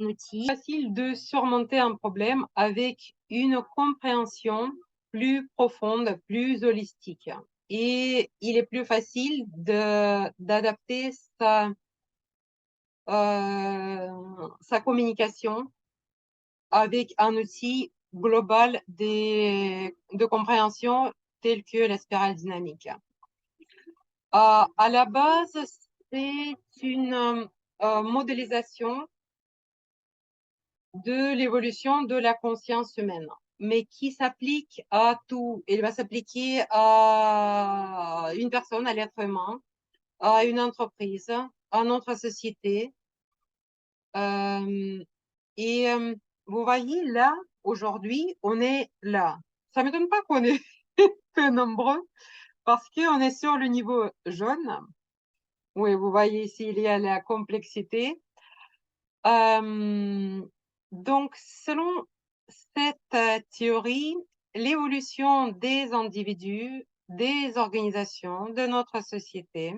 outil facile de surmonter un problème avec une compréhension plus profonde, plus holistique. Et il est plus facile d'adapter sa communication avec un outil global de compréhension tel que la spirale dynamique. À la base, c'est une modélisation de l'évolution de la conscience humaine, mais qui s'applique à tout. Il va s'appliquer à une personne, à l'être humain, à une entreprise, à notre société. Et vous voyez, là, aujourd'hui, on est là. Ça ne m'étonne pas qu'on est peu nombreux parce qu'on est sur le niveau jaune. Oui, vous voyez ici, il y a la complexité. Donc, selon cette théorie, l'évolution des individus, des organisations, de notre société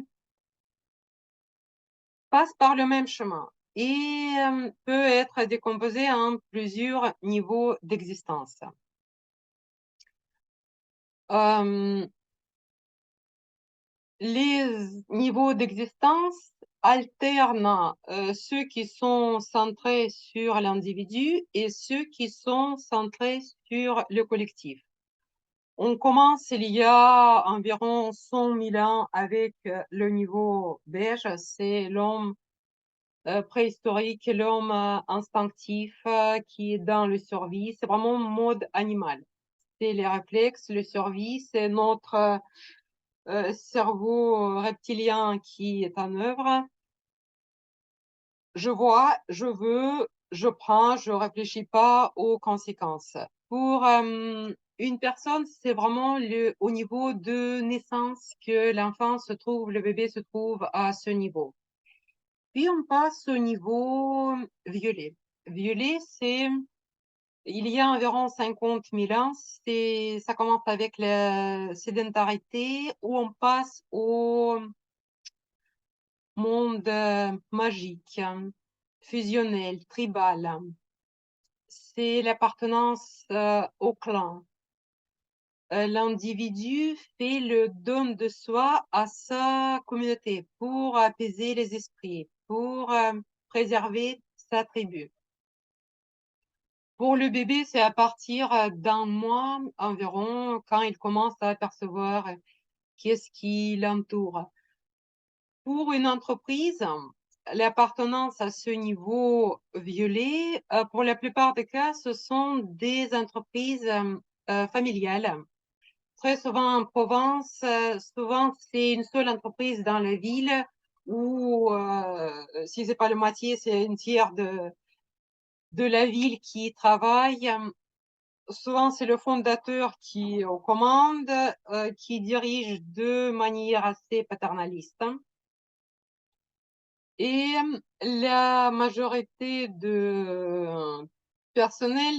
passe par le même chemin et peut être décomposée en plusieurs niveaux d'existence. Les niveaux d'existence alternent ceux qui sont centrés sur l'individu et ceux qui sont centrés sur le collectif. On commence il y a environ 100 000 ans avec le niveau beige, c'est l'homme préhistorique, l'homme instinctif qui est dans le survie, c'est vraiment mode animal. C'est les réflexes, le survie, c'est notre cerveau reptilien qui est en œuvre. Je vois, je veux, je prends, je réfléchis pas aux conséquences. Pour une personne, c'est vraiment au niveau de naissance que l'enfant se trouve, le bébé se trouve à ce niveau. Puis on passe au niveau violet. Violet, il y a environ 50 000 ans, ça commence avec la sédentarité où on passe au monde magique, fusionnel, tribal. C'est l'appartenance au clan. L'individu fait le don de soi à sa communauté pour apaiser les esprits, pour préserver sa tribu. Pour le bébé, c'est à partir d'un mois environ quand il commence à apercevoir qu'est-ce qui l'entoure. Pour une entreprise, l'appartenance à ce niveau violet, pour la plupart des cas, ce sont des entreprises familiales. Très souvent en province, souvent c'est une seule entreprise dans la ville ou si c'est pas le moitié, c'est une tiers de la ville qui travaille. Souvent, c'est le fondateur qui est aux commandes, qui dirige de manière assez paternaliste. Et la majorité de personnel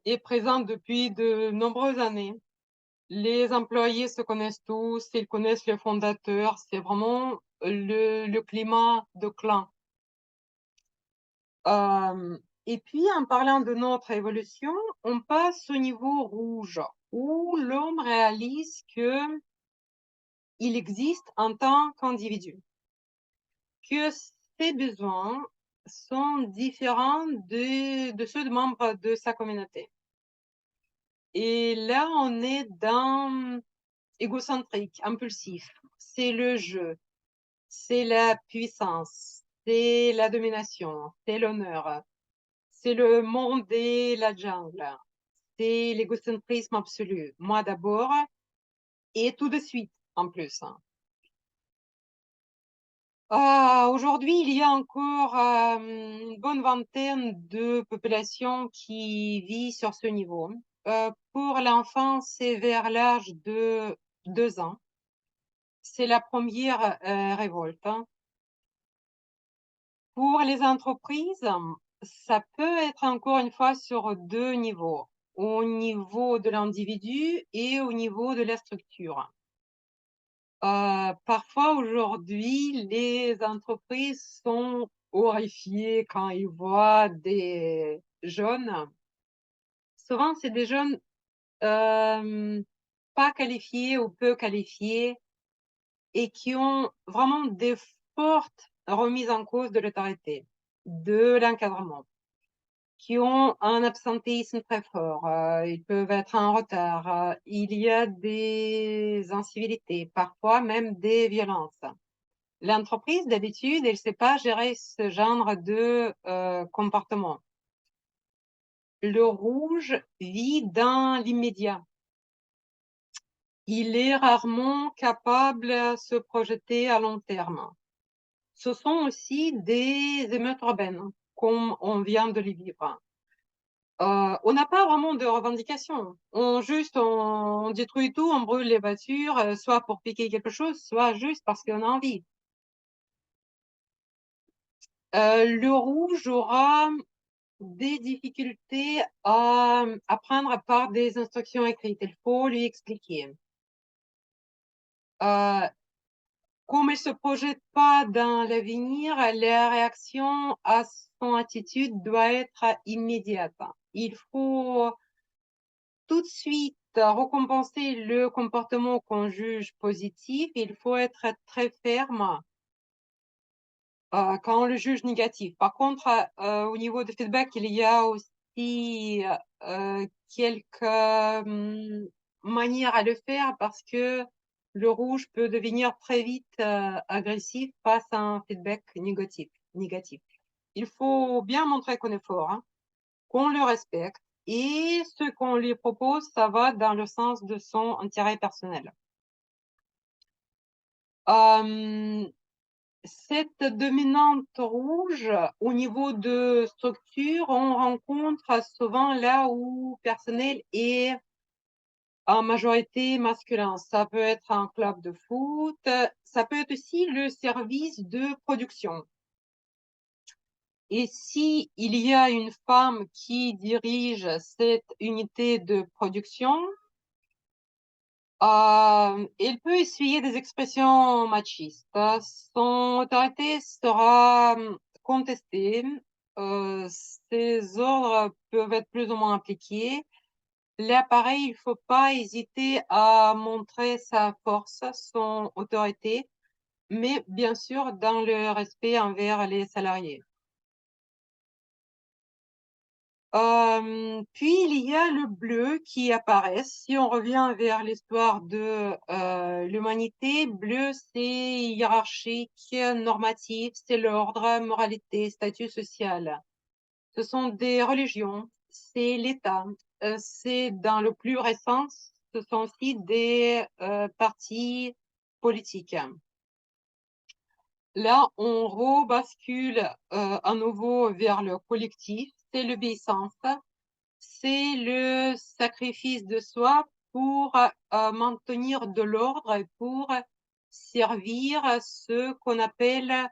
est présente depuis de nombreuses années. Les employés se connaissent tous, ils connaissent le fondateur, c'est vraiment le climat de clan. Et puis, en parlant de notre évolution, on passe au niveau rouge, où l'homme réalise que il existe en tant qu'individu, que ses besoins sont différents de ceux de membres de sa communauté. Et là, on est dans égocentrique, impulsif. C'est le jeu, c'est la puissance, c'est la domination, c'est l'honneur, c'est le monde et la jungle, c'est l'égocentrisme absolu. Moi d'abord et tout de suite en plus. Aujourd'hui, il y a encore une bonne vingtaine de populations qui vivent sur ce niveau. Pour l'enfant, c'est vers l'âge de 2 ans. C'est la première révolte. Pour les entreprises, ça peut être encore une fois sur deux niveaux, au niveau de l'individu et au niveau de la structure. Parfois aujourd'hui, les entreprises sont horrifiés quand ils voient des jeunes. Souvent, c'est des jeunes pas qualifiés ou peu qualifiés et qui ont vraiment des fortes remises en cause de l'autorité, de l'encadrement, qui ont un absentéisme très fort, ils peuvent être en retard, il y a des incivilités, parfois même des violences. L'entreprise, d'habitude, elle sait pas gérer ce genre de comportement. Le rouge vit dans l'immédiat. Il est rarement capable de se projeter à long terme. Ce sont aussi des émeutes urbaines, comme on vient de les vivre. On n'a pas vraiment de revendications. On détruit tout, on brûle les voitures, soit pour piquer quelque chose, soit juste parce qu'on a envie. Le rouge aura des difficultés à apprendre par des instructions écrites. Il faut lui expliquer. Comme il se projette pas dans l'avenir, la réaction à son attitude doit être immédiate. Il faut tout de suite récompenser le comportement qu'on juge positif. Il faut être très ferme quand on le juge négatif. Par contre, au niveau de feedback, il y a aussi quelques manières à le faire parce que le rouge peut devenir très vite agressif face à un feedback négatif. Il faut bien montrer qu'on est fort, hein, qu'on le respecte et ce qu'on lui propose, ça va dans le sens de son intérêt personnel. Cette dominante rouge, au niveau de structure, on rencontre souvent là où personnel est en majorité masculin. Ça peut être un club de foot, ça peut être aussi le service de production. Et si il y a une femme qui dirige cette unité de production, elle peut essuyer des expressions machistes. Son autorité sera contestée. Ses ordres peuvent être plus ou moins appliqués. Là, pareil, il faut pas hésiter à montrer sa force, son autorité, mais bien sûr dans le respect envers les salariés. Puis il y a le bleu qui apparaît. Si on revient vers l'histoire de l'humanité, bleu c'est hiérarchique, normatif, c'est l'ordre, moralité, statut social. Ce sont des religions, c'est l'État. C'est dans le plus récent, ce sont aussi des partis politiques. Là, on rebascule à nouveau vers le collectif, c'est l'obéissance, c'est le sacrifice de soi pour maintenir de l'ordre et pour servir ce qu'on appelle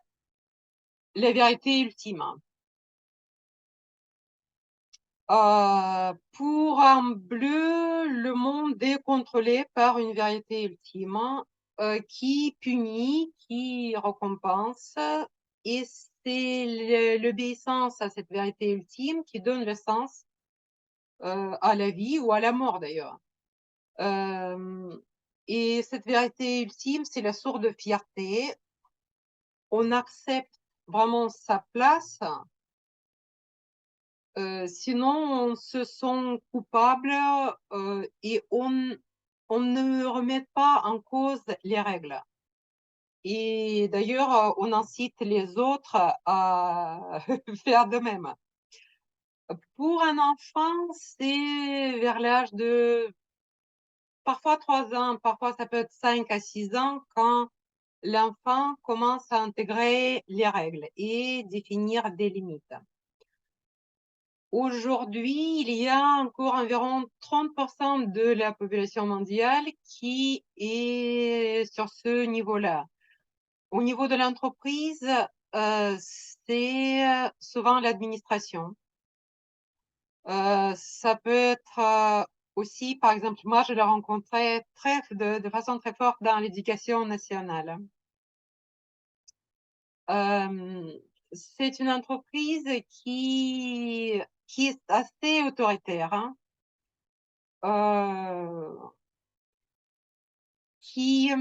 la vérité ultime. Pour un bleu, le monde est contrôlé par une vérité ultime qui punit, qui récompense, et c'est l'obéissance à cette vérité ultime qui donne le sens à la vie ou à la mort d'ailleurs. Et cette vérité ultime, c'est la source de fierté. On accepte vraiment sa place, sinon on se sent coupable et on ne remet pas en cause les règles. Et d'ailleurs, on incite les autres à faire de même. Pour un enfant, c'est vers l'âge de parfois 3 ans, parfois ça peut être 5 à 6 ans, quand l'enfant commence à intégrer les règles et définir des limites. Aujourd'hui, il y a encore environ 30% de la population mondiale qui est sur ce niveau-là. Au niveau de l'entreprise, c'est souvent l'administration. Ça peut être aussi, par exemple, moi, je l'ai rencontré de façon très forte dans l'éducation nationale. c'est une entreprise qui est assez autoritaire, hein. Qui,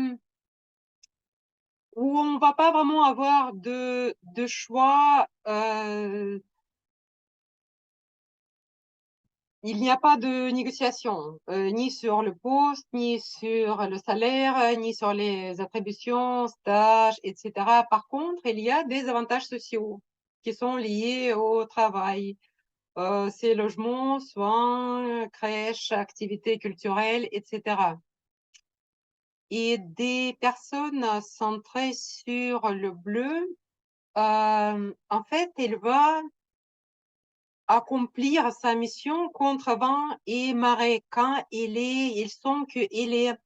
où on va pas vraiment avoir de choix, il n'y a pas de négociation, ni sur le poste, ni sur le salaire, ni sur les attributions, stages, et cetera. Par contre, il y a des avantages sociaux qui sont liés au travail. C'est logement, soins, crèches, activités culturelles, et cetera. Et des personnes centrées sur le bleu, en fait, il va accomplir sa mission contre vent et marée quand il sent qu'il est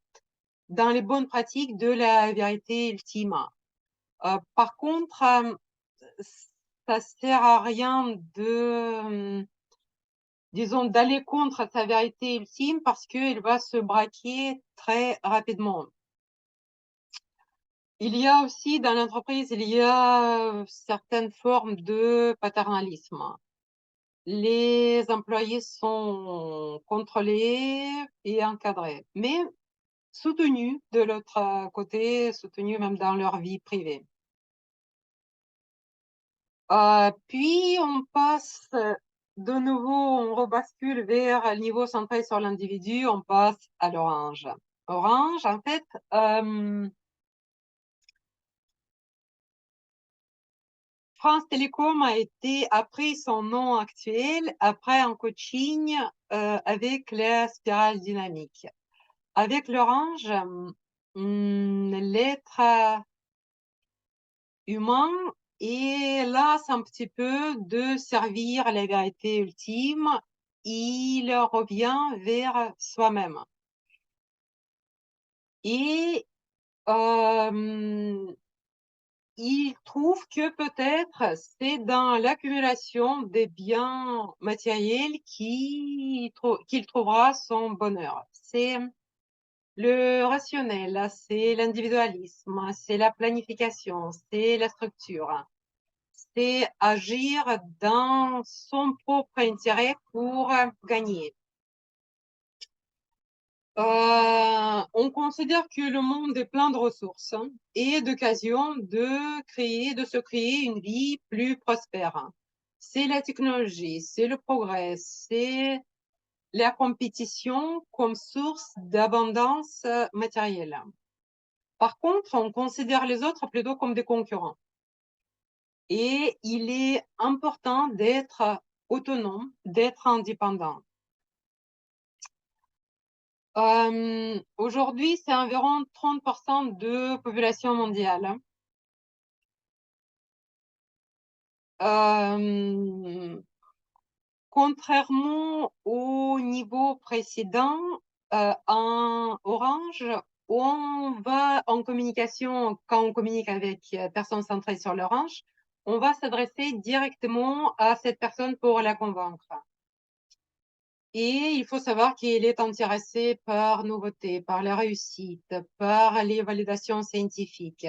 dans les bonnes pratiques de la vérité ultime. Par contre, ça sert à rien de, disons, d'aller contre sa vérité ultime parce qu'il va se braquer très rapidement. Il y a aussi dans l'entreprise, il y a certaines formes de paternalisme. Les employés sont contrôlés et encadrés, mais soutenus de l'autre côté, soutenus même dans leur vie privée. Puis on passe de nouveau, on rebascule vers le niveau centré sur l'individu, on passe à l'orange. Orange, en fait, France Télécom a pris son nom actuel après un coaching avec la spirale dynamique. Avec l'orange, l'être humain est là, c'est un petit peu de servir la vérité ultime. Il revient vers soi-même. Et il trouve que peut-être c'est dans l'accumulation des biens matériels qu'il trouvera son bonheur. C'est le rationnel, c'est l'individualisme, c'est la planification, c'est la structure, c'est agir dans son propre intérêt pour gagner. On considère que le monde est plein de ressources et d'occasions de se créer une vie plus prospère. C'est la technologie, c'est le progrès, c'est la compétition comme source d'abondance matérielle. Par contre, on considère les autres plutôt comme des concurrents. Et il est important d'être autonome, d'être indépendant. Aujourd'hui, c'est environ 30% de population mondiale. Contrairement au niveau précédent, en Orange, on va en communication, quand on communique avec personne centrée sur l'Orange, on va s'adresser directement à cette personne pour la convaincre. Et il faut savoir qu'il est intéressé par nouveautés, par la réussite, par les validations scientifiques,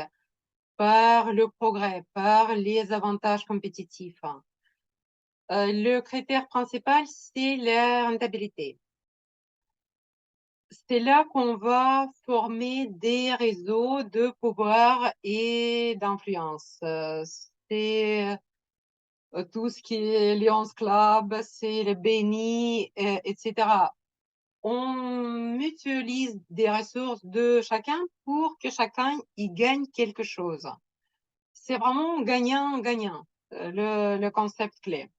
par le progrès, par les avantages compétitifs. Le critère principal, c'est la rentabilité. C'est là qu'on va former des réseaux de pouvoir et d'influence. C'est tout ce qui est Lions Club, c'est le BNI, etc. On mutualise des ressources de chacun pour que chacun y gagne quelque chose. C'est vraiment gagnant-gagnant, le concept clé.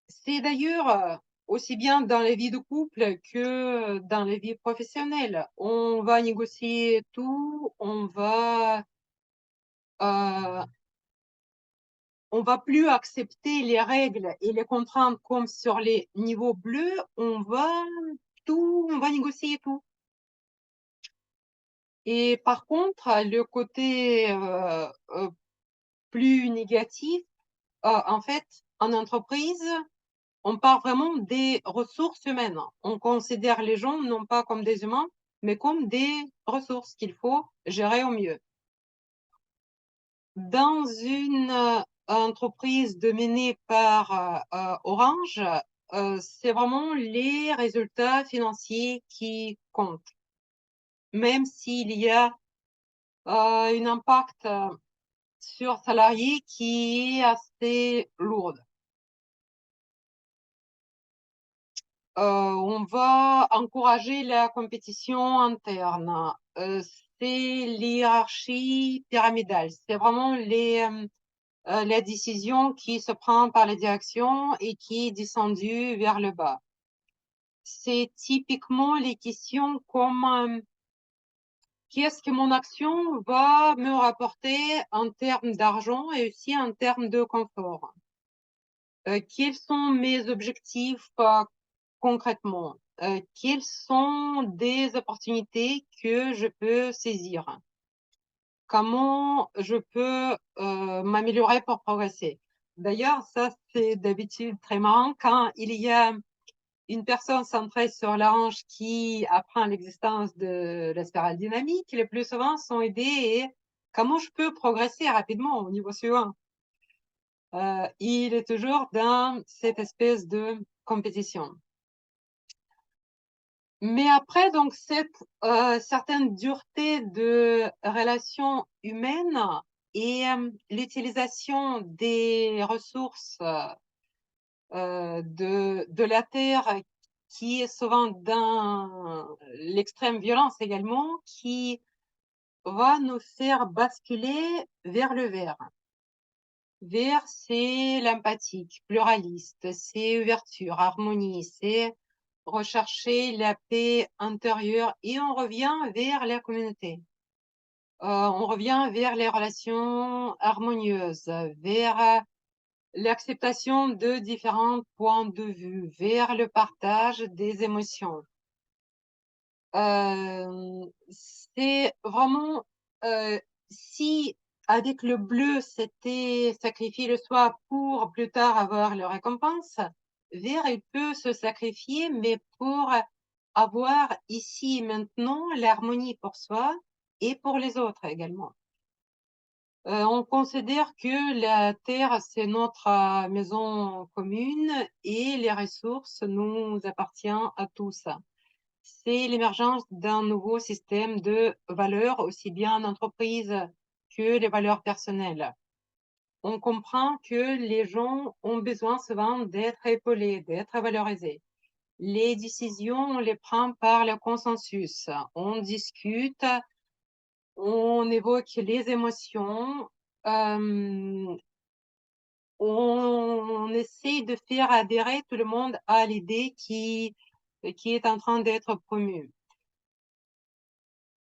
C'est d'ailleurs aussi bien dans les vies de couple que dans les vies professionnelles. On va négocier tout, on va plus accepter les règles et les contraintes comme sur les niveaux bleus. On va négocier tout. Et par contre, le côté plus négatif, en fait, en entreprise, on parle vraiment des ressources humaines. On considère les gens non pas comme des humains, mais comme des ressources qu'il faut gérer au mieux. Dans une entreprise dominée par Orange, c'est vraiment les résultats financiers qui comptent, même s'il y a un impact sur salariés qui est assez lourd. On va encourager la compétition interne. C'est l'hiérarchie pyramidale. C'est vraiment la décision qui se prend par la direction et qui est descendue vers le bas. C'est typiquement les questions comme qu'est-ce que mon action va me rapporter en termes d'argent et aussi en termes de confort. Quels sont mes objectifs concrètement? Quelles sont des opportunités que je peux saisir? Comment je peux m'améliorer pour progresser? D'ailleurs, ça, c'est d'habitude très marrant quand il y a une personne centrée sur l'ange qui apprend l'existence de la spirale dynamique. Le plus souvent, son idée est comment je peux progresser rapidement au niveau suivant. Il est toujours dans cette espèce de compétition. Mais après, donc, cette certaine dureté de relations humaines et l'utilisation des ressources de la Terre, qui est souvent dans l'extrême violence également, qui va nous faire basculer vers le vert. Vert, c'est l'empathique, pluraliste, c'est ouverture, harmonie, c'est rechercher la paix intérieure et on revient vers la communauté. On revient vers les relations harmonieuses, vers l'acceptation de différents points de vue, vers le partage des émotions. C'est vraiment, si avec le bleu, c'était sacrifier le soi pour plus tard avoir le récompense, vert, il peut se sacrifier, mais pour avoir ici maintenant l'harmonie pour soi et pour les autres également. On considère que la terre, c'est notre maison commune et les ressources nous appartiennent à tous. C'est l'émergence d'un nouveau système de valeurs, aussi bien en entreprise que les valeurs personnelles. On comprend que les gens ont besoin souvent d'être épaulés, d'être valorisés. Les décisions, on les prend par le consensus. On discute, on évoque les émotions, on essaie de faire adhérer tout le monde à l'idée qui est en train d'être promue.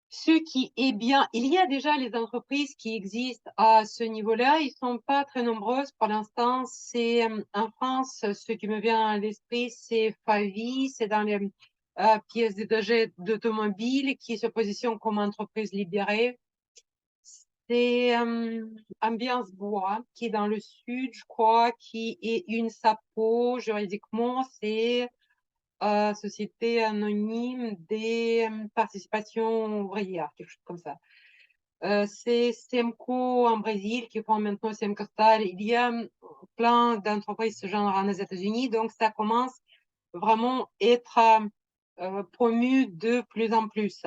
Ce qui est bien, il y a déjà les entreprises qui existent à ce niveau-là. Ils sont pas très nombreuses pour l'instant. C'est en France, ce qui me vient à l'esprit, c'est Favi, c'est dans les pièces détachées d'automobiles qui se positionnent comme entreprise libérée. C'est Ambiance Bois, qui est dans le sud, je crois, qui est une SAPO. Juridiquement, c'est Société anonyme des participations ouvrières, quelque chose comme ça. C'est Semco en Brésil qui font maintenant Semcostal. Il y a plein d'entreprises ce genre aux États-Unis, donc ça commence vraiment à être promu de plus en plus.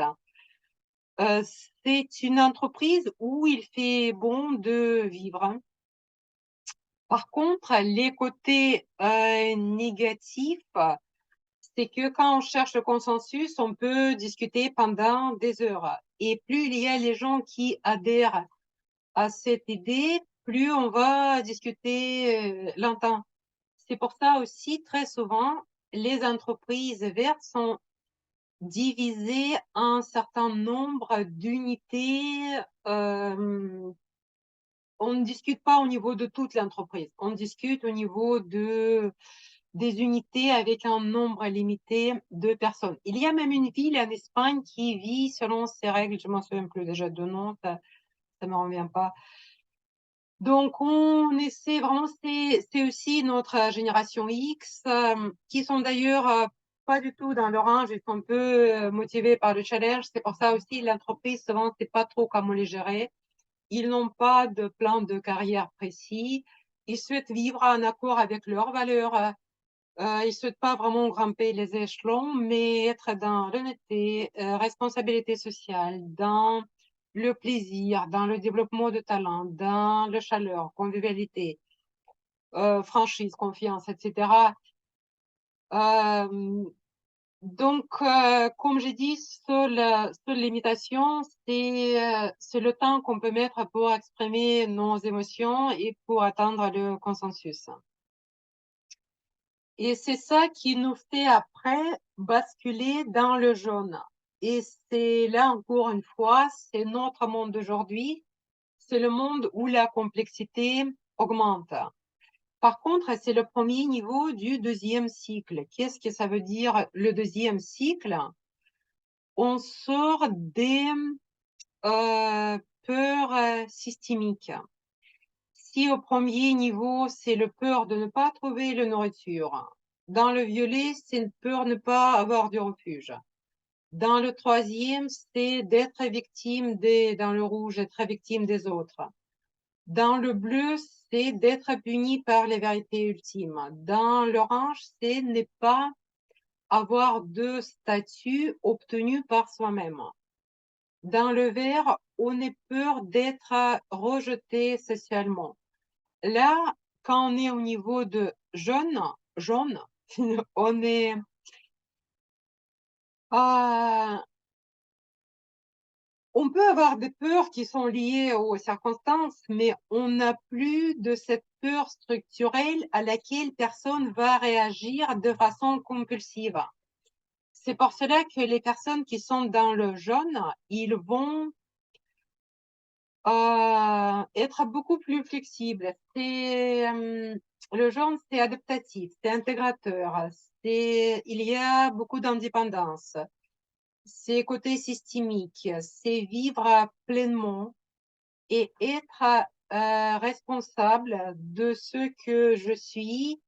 C'est une entreprise où il fait bon de vivre. Par contre, les côtés négatifs, c'est que quand on cherche le consensus, on peut discuter pendant des heures. Et plus il y a les gens qui adhèrent à cette idée, plus on va discuter longtemps. C'est pour ça aussi, très souvent, les entreprises vertes sont divisées en un certain nombre d'unités. On ne discute pas au niveau de toute l'entreprise. On discute au niveau des unités avec un nombre limité de personnes. Il y a même une ville en Espagne qui vit selon ces règles. Je m'en souviens plus déjà de nom, ça me revient pas. Donc, on essaie vraiment, c'est aussi notre génération X, qui sont d'ailleurs pas du tout dans l'orange, ils sont un peu motivés par le challenge. C'est pour ça aussi, l'entreprise, souvent, c'est pas trop comment les gérer. ils n'ont pas de plan de carrière précis, ils souhaitent vivre en accord avec leurs valeurs, ils souhaitent pas vraiment grimper les échelons, mais être dans l'honnêteté, responsabilité sociale, dans le plaisir, dans le développement de talent, dans la chaleur, convivialité, franchise, confiance, etc. Donc, comme j'ai dit, seule limitation, c'est le temps qu'on peut mettre pour exprimer nos émotions et pour atteindre le consensus. Et c'est ça qui nous fait après basculer dans le jaune. Et c'est là, encore une fois, c'est notre monde d'aujourd'hui. C'est le monde où la complexité augmente. Par contre, c'est le premier niveau du deuxième cycle. Qu'est-ce que ça veut dire le deuxième cycle? On sort des peurs systémiques. Si au premier niveau, c'est le peur de ne pas trouver la nourriture. Dans le violet, c'est une peur de ne pas avoir du refuge. Dans le troisième, c'est d'être victime dans le rouge, être victime des autres. Dans le bleu, c'est d'être puni par les vérités ultimes. Dans l'orange, c'est ne pas avoir de statut obtenu par soi-même. Dans le vert, on est peur d'être rejeté socialement. Là, quand on est au niveau de jaune, on est on peut avoir des peurs qui sont liées aux circonstances, mais on n'a plus de cette peur structurelle à laquelle personne va réagir de façon compulsive. C'est pour cela que les personnes qui sont dans le jaune, ils vont être beaucoup plus flexibles. Le jaune, c'est adaptatif, c'est intégrateur, il y a beaucoup d'indépendance. C'est côté systémique, c'est vivre pleinement et être responsable de ce que je suis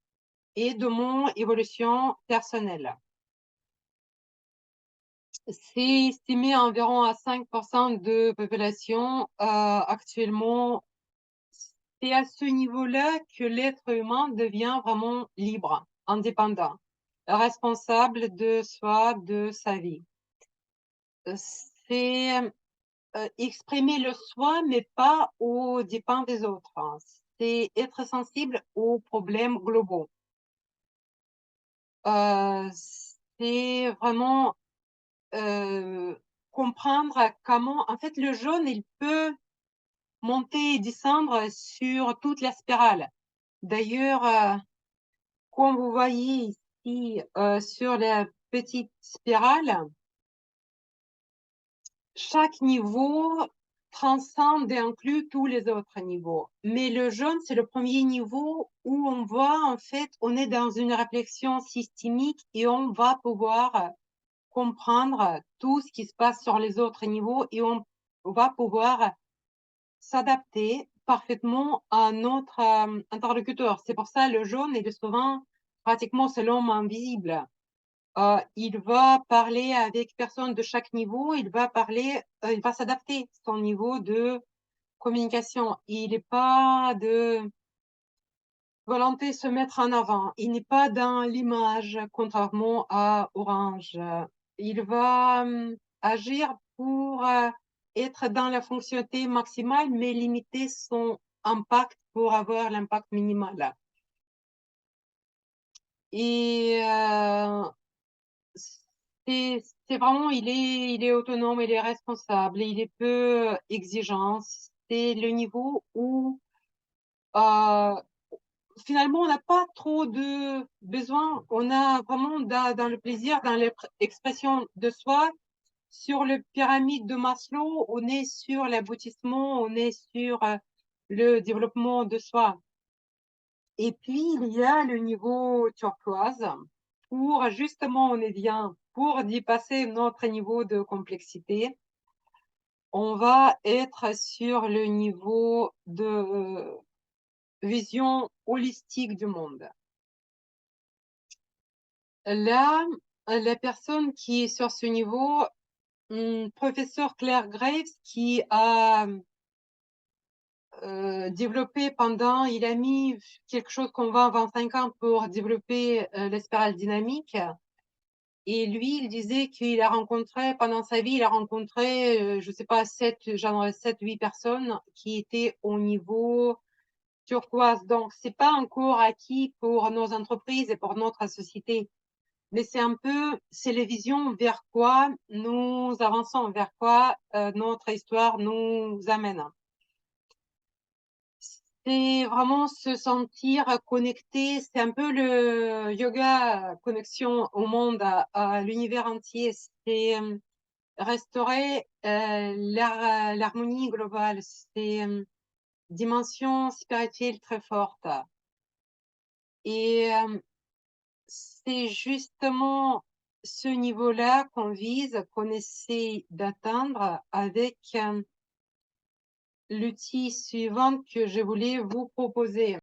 et de mon évolution personnelle. C'est estimé environ à 5% de population actuellement. C'est à ce niveau-là que l'être humain devient vraiment libre, indépendant, responsable de soi, de sa vie. C'est exprimer le soi, mais pas aux dépens des autres. C'est être sensible aux problèmes globaux. C'est vraiment comprendre comment, en fait, le jaune, il peut monter et descendre sur toute la spirale. D'ailleurs, comme vous voyez ici sur la petite spirale, chaque niveau transcende et inclut tous les autres niveaux. Mais le jaune, c'est le premier niveau où on voit, en fait, on est dans une réflexion systémique et on va pouvoir comprendre tout ce qui se passe sur les autres niveaux et on va pouvoir s'adapter parfaitement à notre interlocuteur. C'est pour ça le jaune, il est souvent pratiquement c'est l'homme invisible. Il va parler avec personne de chaque niveau, il va s'adapter son niveau de communication. Il n'est pas de volonté de se mettre en avant. Il n'est pas dans l'image, contrairement à Orange. Il va agir pour être dans la fonctionnalité maximale, mais limiter son impact pour avoir l'impact minimal. Et c'est vraiment, il est autonome, il est responsable, il est peu exigeant. C'est le niveau où euh, finalement on n'a pas trop de besoin. On a vraiment dans le plaisir, dans l'expression de soi. Sur le pyramide de Maslow, on est sur l'aboutissement, on est sur le développement de soi. Et puis, il y a le niveau turquoise pour justement, on est bien, pour dépasser notre niveau de complexité, on va être sur le niveau de vision holistique du monde. Là, la personne qui est sur ce niveau, professeur Claire Graves, qui a développé pendant, il a mis quelque chose comme 20-25 ans pour développer les spirales dynamiques. Et lui, il disait qu'il a rencontré, pendant sa vie, il a rencontré, je sais pas, 7, 8 personnes qui étaient au niveau turquoise. Donc, c'est pas encore acquis pour nos entreprises et pour notre société. Mais c'est un peu, c'est les visions vers quoi nous avançons, vers quoi notre histoire nous amène. C'est vraiment se sentir connecté. C'est un peu le yoga, connexion au monde, à l'univers entier. C'est restaurer l'harmonie globale. C'est dimension spirituelle très forte. Et c'est justement ce niveau-là qu'on vise, qu'on essaie d'atteindre avec l'outil suivant que je voulais vous proposer.